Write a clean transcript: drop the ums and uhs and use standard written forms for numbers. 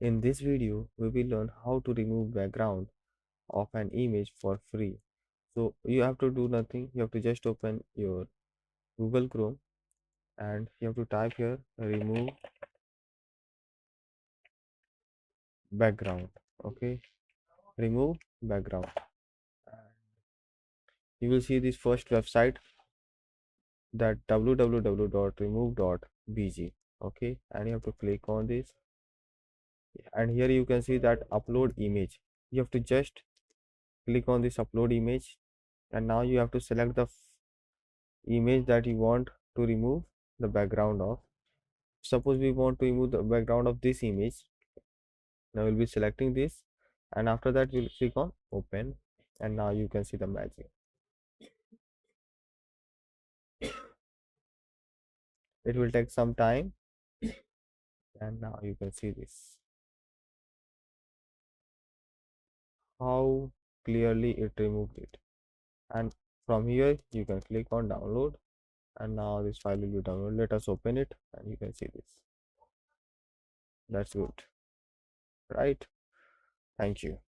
In this video, we will learn how to remove background of an image for free. So you have to do nothing. You have to just open your Google Chrome and you have to type here remove background. Okay, remove background. And you will see this first website, that www.remove.bg. Okay, and you have to click on this, and here you can see that upload image. You have to just click on this upload image, and now you have to select the image that you want to remove the background of. Suppose we want to remove the background of this image. Now we'll be selecting this, and after that we'll click on open, and now you can see the magic. It will take some time, and now you can see this, how clearly it removed it. And from here you can click on download, and now this file will be downloaded. Let us open it, and you can see this. That's good, right? Thank you.